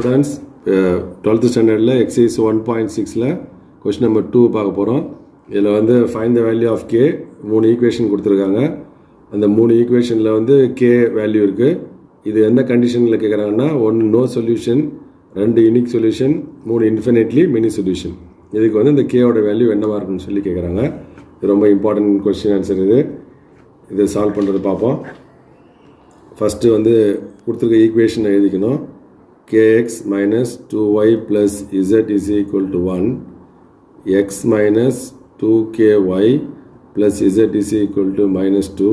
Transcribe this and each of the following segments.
Students, 12th standard exercise 1.6 question number 2 பார்க்க போறோம். இதுல வந்து find the value of k மூணு ஈக்குவேஷன் கொடுத்திருக்காங்க. அந்த மூணு ஈக்குவேஷன்ல வந்து k வேல்யூ இருக்கு. இது எந்த கண்டிஷன்ல கேக்குறாங்கன்னா ஒன்னு நோ சொல்யூஷன், ரெண்டு யூனிக் சொல்யூஷன், மூணு இன்ஃபினிட்லி மினி சொல்யூஷன். இதுக்கு வந்து இந்த k ஓட வேல்யூ என்னவா இருக்குன்னு சொல்லி கேக்குறாங்க. இது ரொம்ப இம்பார்ட்டன்ட் क्वेश्चन ஆன்சர் இது. இதை சால்வ் பண்றது பாப்போம். ஃபர்ஸ்ட் வந்து கொடுத்திருக்க ஈக்குவேஷன் எழுதிக்கணும். kx minus 2y plus z is equal to 1, x minus 2ky plus z is equal to minus 2,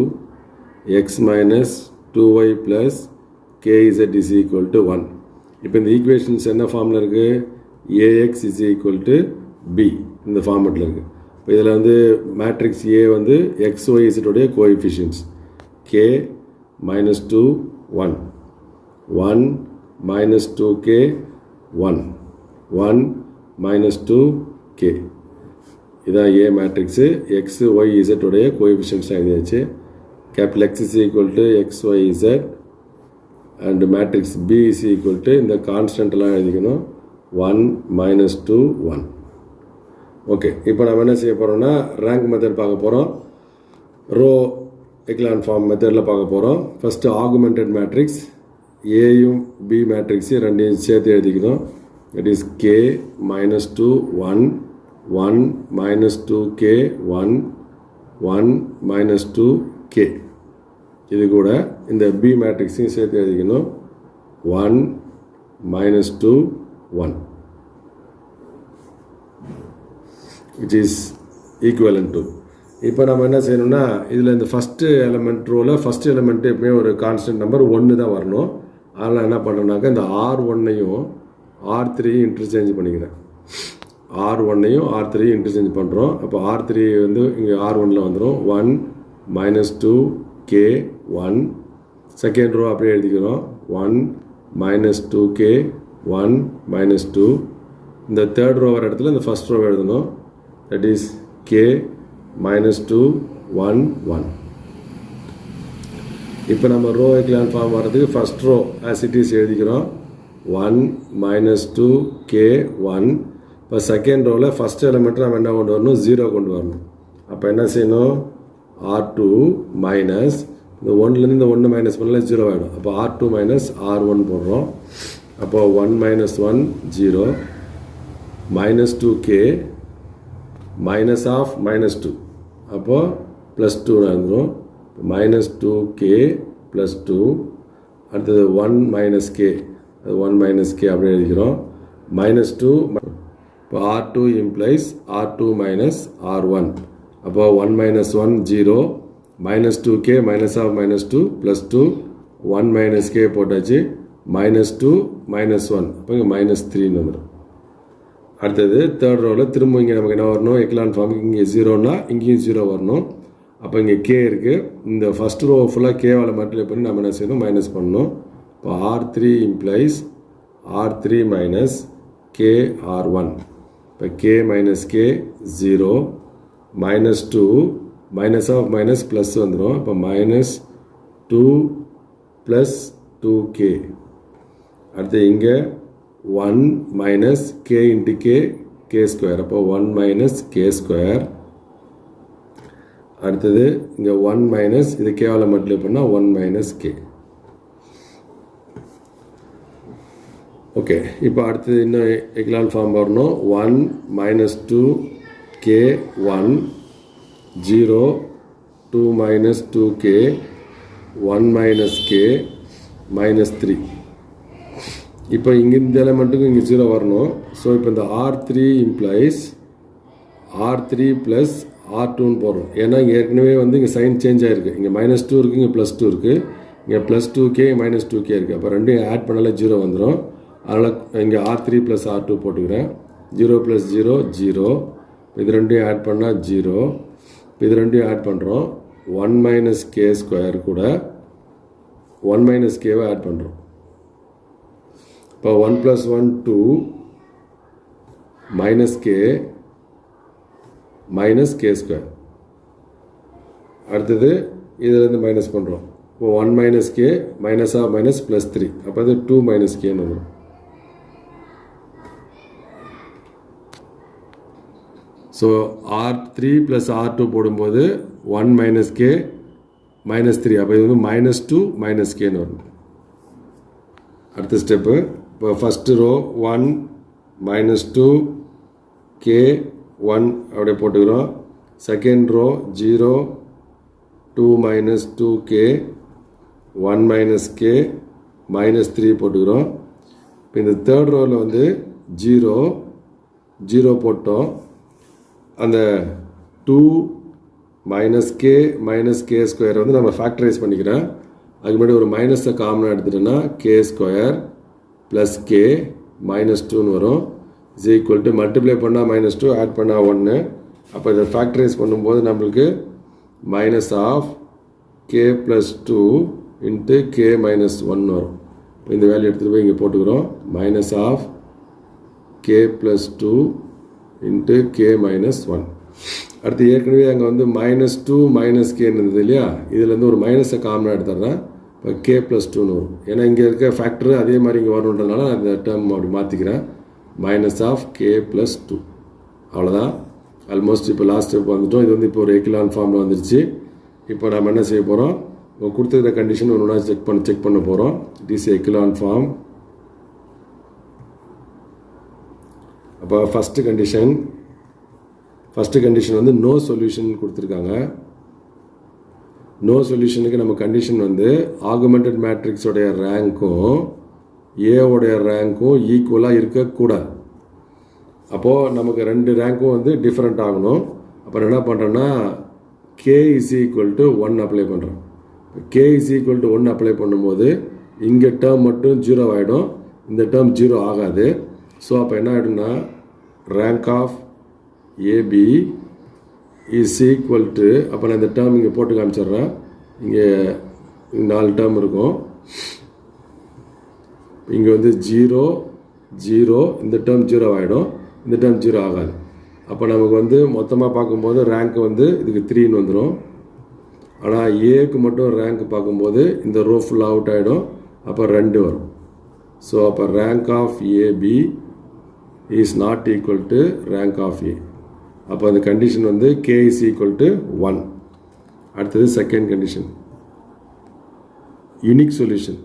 x minus 2y plus kz is equal to 1. இப்போ இந்த equations என்ன ஃபார்மில் இருக்குது? ax is equal to b இந்த ஃபார்மெட்டில் இருக்குது. இப்போ இதில் வந்து மேட்ரிக்ஸ் a வந்து xy z உடைய coefficients k minus 2 1 1 minus 2k 1 1 minus 2k இதான் a matrix. x y z உடைய கோஎஃபிஷியன்ட்ஸ் எழுதியாச்சு. Capital x is equal to x y z and matrix b is equal to இந்த கான்ஸ்டன்ட்லாம் எழுதிக்கணும். 1 minus 2 1. Okay, இப்போ நம்ம என்ன செய்ய போகிறோம்னா ரேங்க் மெத்தட் பார்க்க போகிறோம். ரோ எக்லான் ஃபார்ம் மெத்தடில் பார்க்க போகிறோம். ஃபஸ்ட்டு ஆகுமெண்டட் மேட்ரிக்ஸ் ஏயும் பி மேட்ரிக்ஸு ரெண்டையும் சேர்த்து எழுதிக்கணும். It is K minus 2 1 1 minus 2k 1 1 minus 2k. இது கூட இந்த பி மேட்ரிக்ஸையும் சேர்த்து எழுதிக்கணும். 1 minus 2 1 which is equivalent to. இப்போ நம்ம என்ன செய்யணும்னா இதில் இந்த ஃபஸ்ட்டு எலமெண்ட் ரோவில் ஃபஸ்ட்டு எலமெண்ட் எப்பவுமே ஒரு கான்ஸ்டன்ட் நம்பர் 1 தான் வரணும். அதனால் என்ன பண்ணுறோம்னாக்கா இந்த R1ஐயும் R3 இன்டர்சேஞ்ச் பண்ணிக்கிறேன். R1ஐயும் R3 இன்டர்சேஞ்ச் பண்ணுறோம். அப்போ R3 வந்து இங்கே R1ல் வந்துடும். 1 மைனஸ் 2k 1. செகண்ட் ரோ அப்படியே எழுதிக்கிறோம். 1 மைனஸ் 2k 1 மைனஸ் 2. இந்த தேர்ட் ரோ வர இடத்துல இந்த ஃபஸ்ட் ரோ எழுதணும். That is k minus 2 1 1. இப்போ நம்ம ரோ எக்லான் ஃபார்ம் வர்றதுக்கு first row as it is எழுதிக்கிறோம். 1 மைனஸ் 2k 1. இப்போ செகண்ட் ரோவில் ஃபஸ்ட் எலிமெண்ட் நம்ம என்ன கொண்டு வரணும்? 0 கொண்டு வரணும். அப்போ என்ன செய்யணும்? R2 மைனஸ் இந்த 1லேருந்து இந்த 1 மைனஸ் பண்ணல 0 ஆகிடும். அப்போ R2 மைனஸ் R1 போடுறோம். அப்போ 1 minus 1 0 minus 2k minus of minus 2 அப்போது ப்ளஸ் 2 வந்துடும். Minus 2k plus 2. அடுத்தது 1 மைனஸ் k, அது 1 மைனஸ் k அப்படியே எழுதிக்கிறோம். மைனஸ் 2. இப்போ R2 implies R2 minus R1. அப்போ 1 minus 1 0 minus 2k minus of minus 2 plus 2 1 minus k போட்டாச்சு. மைனஸ் 2 மைனஸ் 1 அப்போ இங்கே மைனஸ் 3 வந்துடும். அடுத்தது தேர்ட் ரோவில் திரும்ப இங்கே நமக்கு என்ன வரணும்? எக்லான் ஃபார்முக்கு இங்கே 0னா இங்கேயும் 0 வரணும். அப்போ இங்கே கே இருக்குது. இந்த ஃபஸ்ட் ரோ ஃபுல்லாக கேவால் மல்டிப்ளை பண்ணி நம்ம என்ன செய்யணும்? மைனஸ் பண்ணணும். இப்போ R3 implies R3 minus k R1. இப்போ k minus k 0 minus 2 minus of minus plus வந்துடும். இப்போ மைனஸ் 2 ப்ளஸ் 2k. அடுத்து இங்கே 1 minus k into k square. அப்போ 1 மைனஸ் k ஸ்கொயர். அடுத்தது இங்கே 1 மைனஸ் இது கேவால் மல்டிப்ளை பண்ணால் 1 மைனஸ் k. ஓகே, இப்போ அடுத்தது இன்னும் எக்லான் ஃபார்ம் வரணும். 1 minus 2k 1 0 2 minus 2k 1 minus k minus 3. இப்போ இங்கே இந்த எலமெண்ட்டுக்கும் இங்கே 0 வரணும். ஸோ இப்போ இந்த R3 இம்ப்ளைஸ் R3 ப்ளஸ் R2ன்னு போடுறோம். ஏன்னா இங்கே ஏற்கனவே வந்து இங்கே சைன் சேஞ்ச் ஆகிருக்கு. இங்கே மைனஸ் 2 இருக்குது, இங்கே ப்ளஸ் 2 இருக்குது. இங்கே ப்ளஸ் 2k மைனஸ் 2k இருக்குது. அப்போ ரெண்டையும் ஆட் பண்ணாலே 0 வந்துடும். அதனால் இங்கே R3 ப்ளஸ் R2 போட்டுக்கிறேன். 0 ப்ளஸ் 0 0. இது ரெண்டையும் ஆட் பண்ணால் 0. இது ரெண்டையும் ஆட் பண்ணுறோம். 1 மைனஸ் k ஸ்கொயர் கூட 1 மைனஸ் கேவை ஆட் பண்ணுறோம். இப்போ 1 plus 1 2 minus k minus k square. அடுத்தது இதிலேருந்து மைனஸ் பண்ணுறோம். இப்போ 1 minus k minus of minus plus 3. அப்போ அது 2 minus k வந்துடும். ஸோ R3 + R2 போடும்போது 1 - k -3. அப்போ இது வந்து -2 - kன்னு வரும். அடுத்த ஸ்டெப்பு இப்போ ஃபஸ்ட்டு ரோ 1 -2 k 1 அப்படியே போட்டுக்கிறோம். செகண்ட் ரோ 0 2 - 2k 1 - k -3 போட்டுக்கிறோம். இப்போ இந்த தேர்ட் ரோவில் வந்து 0 0 போட்டோம். அந்த 2 - k -k² வந்து நம்ம ஃபேக்டரைஸ் பண்ணிக்கிறேன். அதுக்கு முன்னாடி ஒரு மைனஸை காமனாக எடுத்துட்டோன்னா k² + k -2ன்னு வரும். இஸ் ஈக்குவல் டு மல்டிப்ளை பண்ணால் -2 ஆட் பண்ணால் 1. அப்போ இதை ஃபேக்டரைஸ் பண்ணும்போது நம்மளுக்கு -k + 2 × k - 1 வரும். இப்போ இந்த வேல்யூ எடுத்துகிட்டு போய் இங்கே போட்டுக்கிறோம். -k + 2 × k - 1. அடுத்து ஏற்கனவே அங்கே வந்து -2 - k இருந்தது இல்லையா, இதுலேருந்து ஒரு மைனஸை காமனாக எடுத்துடுறேன். இப்போ k + 2ன்னு வரும். ஏன்னா இங்கே இருக்க ஃபேக்டர் அதே மாதிரி இங்கே வரணுன்றதுனால அந்த டேர்ம் அப்படி மாற்றிக்கிறேன். -k + 2. அவ்வளோதான். ஆல்மோஸ்ட் இப்போ லாஸ்ட் ஸ்டெப் வந்துட்டோம். இது வந்து இப்போ ஒரு எக்கிலான் ஃபார்மில் வந்துருச்சு. இப்போ நம்ம என்ன செய்ய போகிறோம், கொடுத்துருக்கிற கண்டிஷன் ஒன்று செக் பண்ண போகிறோம். It is echelon form. அப்போ ஃபஸ்ட்டு கண்டிஷன் வந்து நோ சொல்யூஷன் கொடுத்துருக்காங்க. நோ சொல்யூஷனுக்கு நம்ம கண்டிஷன் வந்து ஆகுமெண்டட் மேட்ரிக்ஸோடைய ரேங்க்கும் ஏவோடைய ரேங்க்கும் ஈக்குவலாக இருக்கக்கூடாது. அப்போது நமக்கு 2 ரேங்க்கும் வந்து டிஃப்ரெண்ட் ஆகணும். அப்புறம் என்ன பண்ணுறேன்னா k = 1 அப்ளை பண்ணுறோம். k = 1 அப்ளை பண்ணும்போது இங்கே டேர்ம் மட்டும் 0 ஆகிடும், இந்த டேர்ம் 0 ஆகாது. ஸோ அப்போ என்ன ஆகிடும்னா ரேங்க் ஆஃப் AB = அப்போ நான் இந்த டேர்ம் இங்கே போட்டு காமிச்சிட்றேன். இங்கே 4 டேர்ம் இருக்கும். இங்கே வந்து 0 0, இந்த டேர்ம் 0 ஆகிடும், இந்த டேர்ம் 0 ஆகாது. அப்போ நமக்கு வந்து மொத்தமாக பார்க்கும்போது ரேங்க் வந்து இதுக்கு 3ன்னு வந்துடும். ஆனால் ஏக்கு மட்டும் ரேங்க் பார்க்கும்போது இந்த ரோ ஃபுல்லாக அவுட் ஆகிடும். அப்போ 2 வரும். ஸோ அப்போ rank of AB ≠ rank of A. அப்போ அந்த கண்டிஷன் வந்து k = 1. அடுத்தது செகண்ட் கண்டிஷன், யூனிக் சொல்யூஷன்.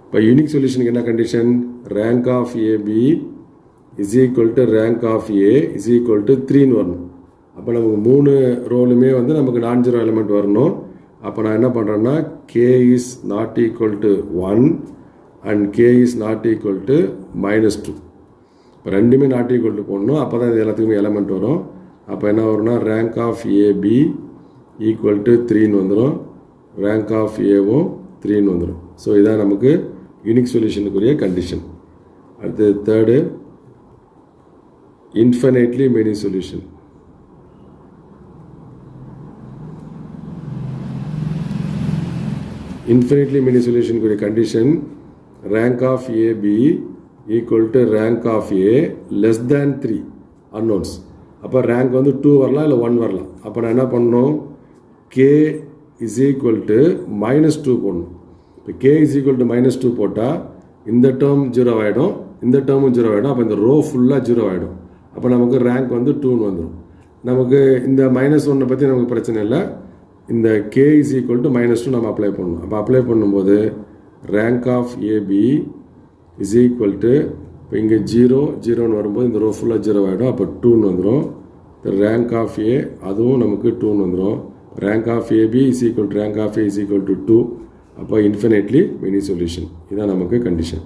இப்போ யூனிக் சொல்யூஷனுக்கு என்ன condition, rank of AB = rank of A = 3ன்னு வரணும். அப்போ நமக்கு 3 ரோலுமே வந்து நமக்கு நான் ஜீரோ எலிமெண்ட் வரணும். அப்போ நான் என்ன பண்ணுறேன்னா k ≠ 1 அண்ட் k ≠ -2. இப்போ ரெண்டுமே நாட் ஈக்குவல் போடணும். அப்போ தான் இது எல்லாத்துக்குமே எலமெண்ட் வரும். அப்போ என்ன வரும்னா ரேங்க் ஆஃப் AB = 3ன்னு வந்துடும், ரேங்க் ஆஃப் ஏவும் 3ன்னு வந்துடும். ஸோ இதான் நமக்கு யூனிக் சொல்யூஷனுக்குரிய கண்டிஷன். அடுத்து third, infinitely many solution. Infinitely many சொல்யூஷனுக்குரிய condition rank of AB = rank of A less than 3 unknowns. அப்போ ரேங்க் வந்து 2 வரலாம், இல்லை 1 வரலாம். அப்போ நான் என்ன பண்ணணும், k = -2 போடணும். இப்போ k = -2 போட்டால் இந்த டேர்ம் 0 ஆகிடும், இந்த டேர்மும் 0 ஆகிடும். அப்போ இந்த ரோ ஃபுல்லாக 0 ஆகிடும். அப்போ நமக்கு ரேங்க் வந்து 2ன்னு வந்துடும். நமக்கு இந்த -1 பற்றி நமக்கு பிரச்சனை இல்லை. இந்த k = -2 நம்ம அப்ளை பண்ணணும். அப்போ அப்ளை பண்ணும்போது ரேங்க் ஆஃப் AB இப்போ இங்கே 0 0ன்னு வரும்போது இந்த ரோ ஃபுல்லாக 0 ஆகிடும். அப்போ 2ன்னு வந்துடும். ரேங்க் ஆஃப் A அதுவும் நமக்கு 2ன்னு வந்துடும். Rank of AB = rank of A = 2. அப்போ இன்ஃபினைட்லி மெனி சொல்யூஷன். இதுதான் நமக்கு கண்டிஷன்.